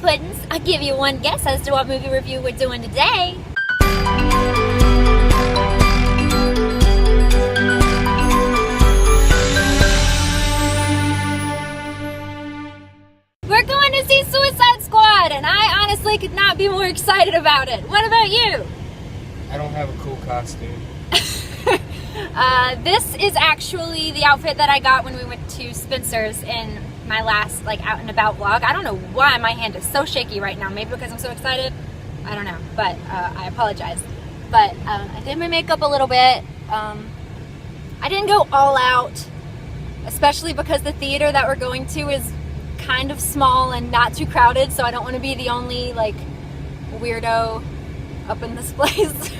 Puddins. I'll give you one guess as to what movie review we're doing today. We're going to see Suicide Squad, and I honestly could not be more excited about it. What about you? I don't have a cool costume. This is actually the outfit that I got when we went to Spencer's in my last out and about vlog. I don't know why my hand is so shaky right now. Maybe because I'm so excited. I don't know, but I apologize. But I did my makeup a little bit. I didn't go all out, especially because the theater that we're going to is kind of small and not too crowded, so I don't want to be the only weirdo up in this place.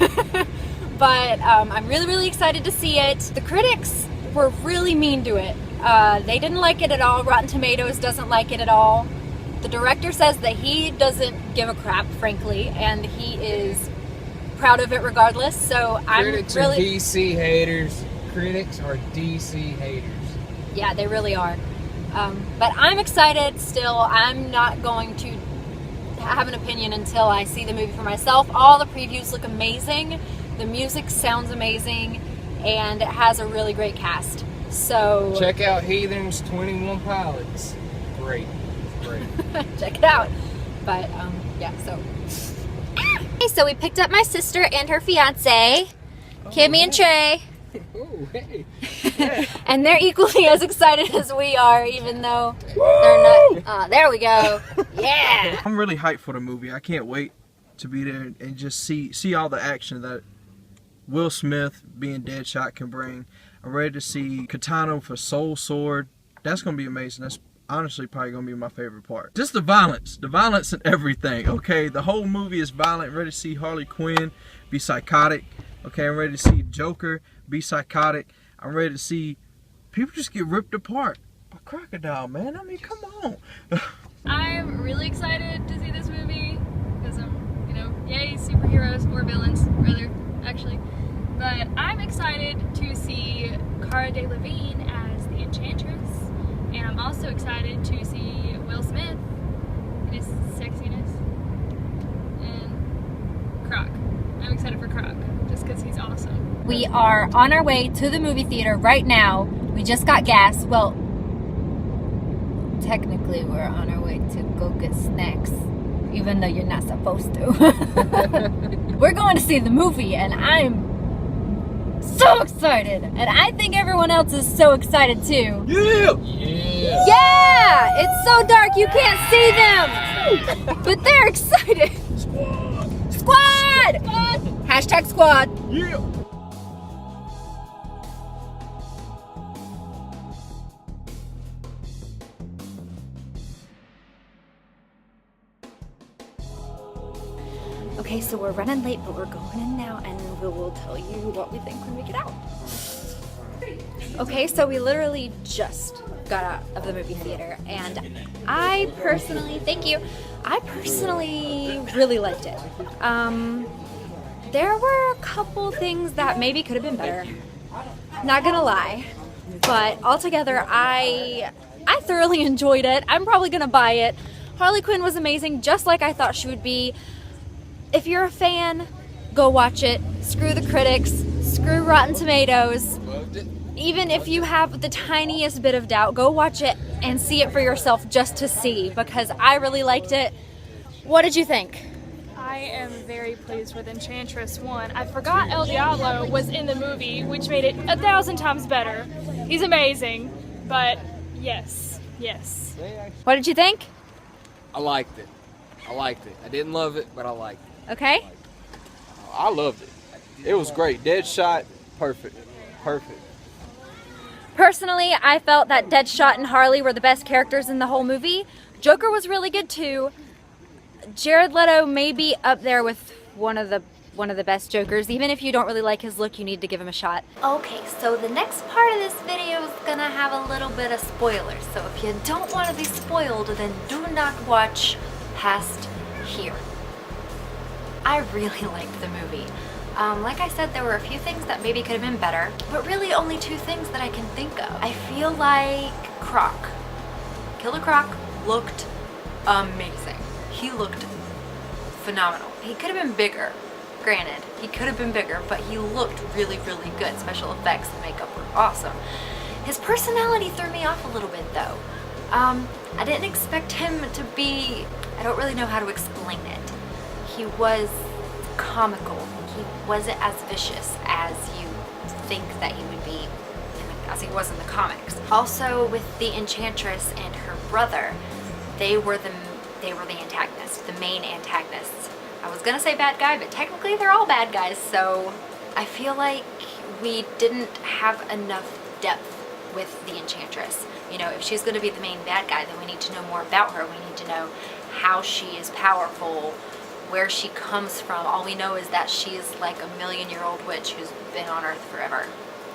But I'm really excited to see it. The critics were really mean to it. They didn't like it at all. Rotten Tomatoes doesn't like it at all. The director says that he doesn't give a crap, frankly, and he is proud of it regardless. So Critics are DC haters. Critics are DC haters. Yeah, they really are. But I'm excited still. I'm not going to have an opinion until I see the movie for myself. All the previews look amazing. The music sounds amazing, and it has a really great cast. So check out Heathen's 21 Pilots. Great. Check it out. But yeah, so okay, so we picked up my sister and her fiance, Kimmy and Trey. Oh, hey. And they're equally as excited as we are, even though they're not. There we go. Yeah. I'm really hyped for the movie. I can't wait to be there and just see all the action that Will Smith being Deadshot can bring. I'm ready to see Katana for Soul Sword. That's going to be amazing. That's honestly probably going to be my favorite part. Just the violence and everything, okay? The whole movie is violent. I'm ready to see Harley Quinn be psychotic. Okay, I'm ready to see Joker be psychotic. I'm ready to see people just get ripped apart by crocodile, man. I mean, come on. I'm really excited to see this movie because yay, superheroes or villains, rather, actually. But I'm excited to see Cara Delevingne as the Enchantress, and I'm also excited to see Will Smith in his sexiness, and Croc. I'm excited for Croc, just because he's awesome. We are on our way to the movie theater right now. We just got gas. Well, technically we're on our way to go get snacks, even though you're not supposed to. We're going to see the movie, and I'm so excited. And I think everyone else is so excited too. Yeah! It's so dark you can't see them! But they're excited. Squad! Hashtag squad. Yeah. Okay, so we're running late, but we're going in now, and we will tell you what we think when we get out. Okay, so we literally just got out of the movie theater, and I personally really liked it. There were a couple things that maybe could have been better. Not gonna lie, but altogether, I thoroughly enjoyed it. I'm probably gonna buy it. Harley Quinn was amazing, just like I thought she would be. If you're a fan, go watch it. Screw the critics, screw Rotten Tomatoes. Even if you have the tiniest bit of doubt, go watch it and see it for yourself just to see, because I really liked it. What did you think? I am very pleased with Enchantress 1. I forgot El Diablo was in the movie, which made it 1,000 times better. He's amazing, but yes. What did you think? I liked it. I didn't love it, but I liked it. Okay. I loved it. It was great. Deadshot, perfect. Personally, I felt that Deadshot and Harley were the best characters in the whole movie. Joker was really good too. Jared Leto may be up there with one of the best Jokers. Even if you don't really like his look, you need to give him a shot. Okay, so the next part of this video is gonna have a little bit of spoilers. So if you don't want to be spoiled, then do not watch past here. I really liked the movie. Like I said, there were a few things that maybe could have been better, but really only two things that I can think of. I feel like Croc, Killer Croc, looked amazing. he looked phenomenal. He could have been bigger, granted, he could have been bigger, but he looked really, really good. Special effects and makeup were awesome. His personality threw me off a little bit though. I didn't expect him to be, I don't really know how to explain it. He was comical. He wasn't as vicious as you think that he would be, as he was in the comics. Also, with the Enchantress and her brother, they were the antagonists, the main antagonists. I was gonna say bad guy, but technically they're all bad guys, so I feel like we didn't have enough depth with the Enchantress. You know, if she's gonna be the main bad guy, then we need to know more about her. We need to know how she is powerful, where she comes from. All we know is that she is like a million-year-old witch who's been on Earth forever.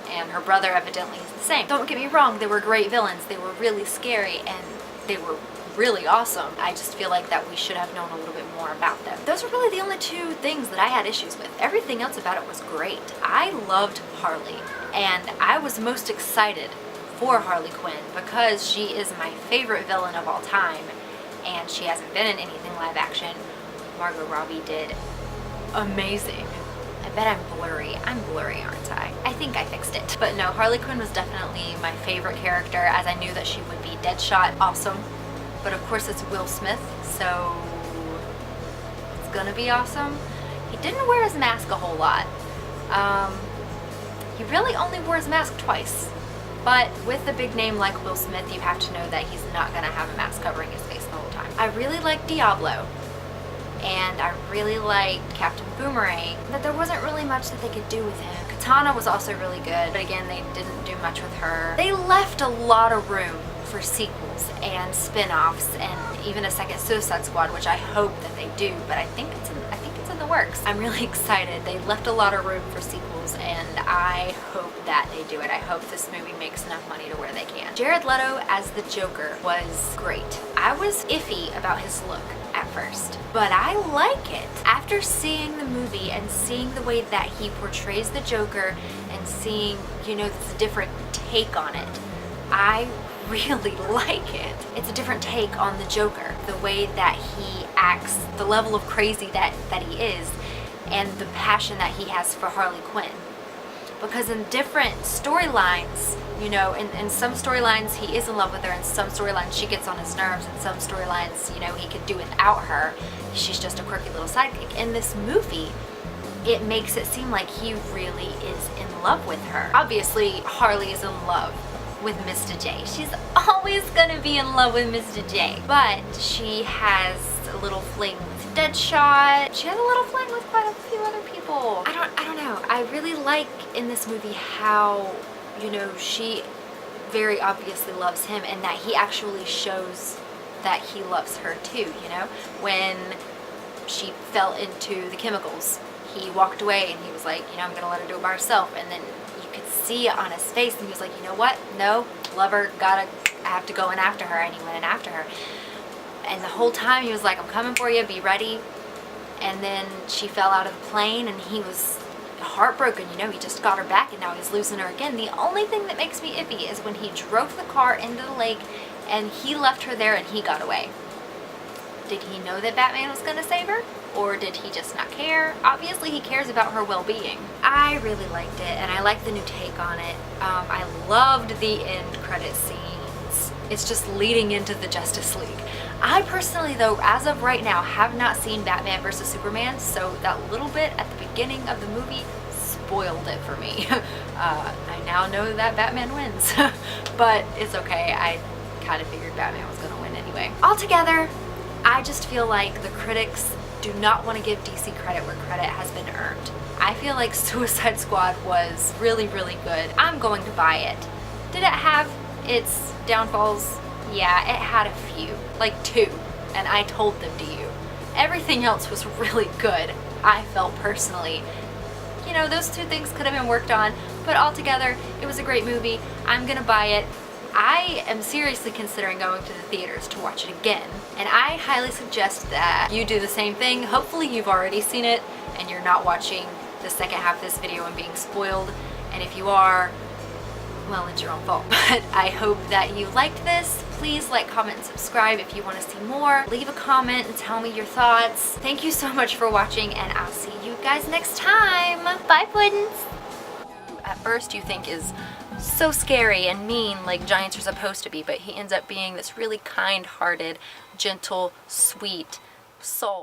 And her brother evidently is the same. Don't get me wrong, they were great villains. They were really scary and they were really awesome. I just feel like that we should have known a little bit more about them. Those are really the only two things that I had issues with. Everything else about it was great. I loved Harley, and I was most excited for Harley Quinn because she is my favorite villain of all time, and she hasn't been in anything live action. Margot Robbie did amazing. I bet I'm blurry. I'm blurry, aren't I? I think I fixed it. But no, Harley Quinn was definitely my favorite character, as I knew that she would be. Deadshot, awesome. But of course it's Will Smith, so it's gonna be awesome. He didn't wear his mask a whole lot. He really only wore his mask twice. But with a big name like Will Smith, you have to know that he's not gonna have a mask covering his face the whole time. I really like Diablo, and I really liked Captain Boomerang, but there wasn't really much that they could do with him. Katana was also really good, but again, they didn't do much with her. They left a lot of room for sequels and spin-offs and even a second Suicide Squad, which I hope that they do, but I think it's in the works. I'm really excited. They left a lot of room for sequels, and I hope that they do it. I hope this movie makes enough money to where they can. Jared Leto as the Joker was great. I was iffy about his look at first, but I like it. After seeing the movie and seeing the way that he portrays the Joker and seeing, you know, this different take on it, I really like it. It's a different take on the Joker. The way that he acts, the level of crazy that he is, and the passion that he has for Harley Quinn. Because in different storylines, you know, in some storylines he is in love with her, in some storylines she gets on his nerves, in some storylines, you know, he could do without her. She's just a quirky little sidekick. In this movie, it makes it seem like he really is in love with her. Obviously, Harley is in love with Mr. J. She's always gonna be in love with Mr. J. But she has a little fling with Deadshot. She has a little fling with quite a few other people. I don't know. I really like in this movie how, you know, she very obviously loves him and that he actually shows that he loves her too, you know? When she fell into the chemicals, he walked away and he was like, you know, I'm gonna let her do it by herself. And then could see it on his face, and he was like, you know what, no, love her, I have to go in after her. And he went in after her, and the whole time he was like, I'm coming for you, be ready. And then she fell out of the plane and he was heartbroken, you know, he just got her back and now he's losing her again. The only thing that makes me iffy is when he drove the car into the lake and he left her there and he got away. Did he know that Batman was gonna save her? Or did he just not care? Obviously he cares about her well-being. I really liked it, and I like the new take on it. I loved the end credit scenes. It's just leading into the Justice League. I personally, though, as of right now, have not seen Batman vs. Superman, so that little bit at the beginning of the movie spoiled it for me. I now know that Batman wins, but it's okay. I kind of figured Batman was gonna win anyway. Altogether, I just feel like the critics do not want to give DC credit where credit has been earned. I feel like Suicide Squad was really, really good. I'm going to buy it. Did it have its downfalls? Yeah, it had a few, like 2, and I told them to you. Everything else was really good, I felt personally. You know, those 2 things could have been worked on, but altogether, it was a great movie. I'm gonna buy it. I am seriously considering going to the theaters to watch it again, and I highly suggest that you do the same thing. Hopefully you've already seen it and you're not watching the second half of this video and being spoiled, and if you are, well, it's your own fault. But I hope that you liked this. Please like, comment, and subscribe if you want to see more. Leave a comment and tell me your thoughts. Thank you so much for watching, and I'll see you guys next time. Bye, Puddins! At first you think is so scary and mean like giants are supposed to be, but he ends up being this really kind-hearted, gentle, sweet soul.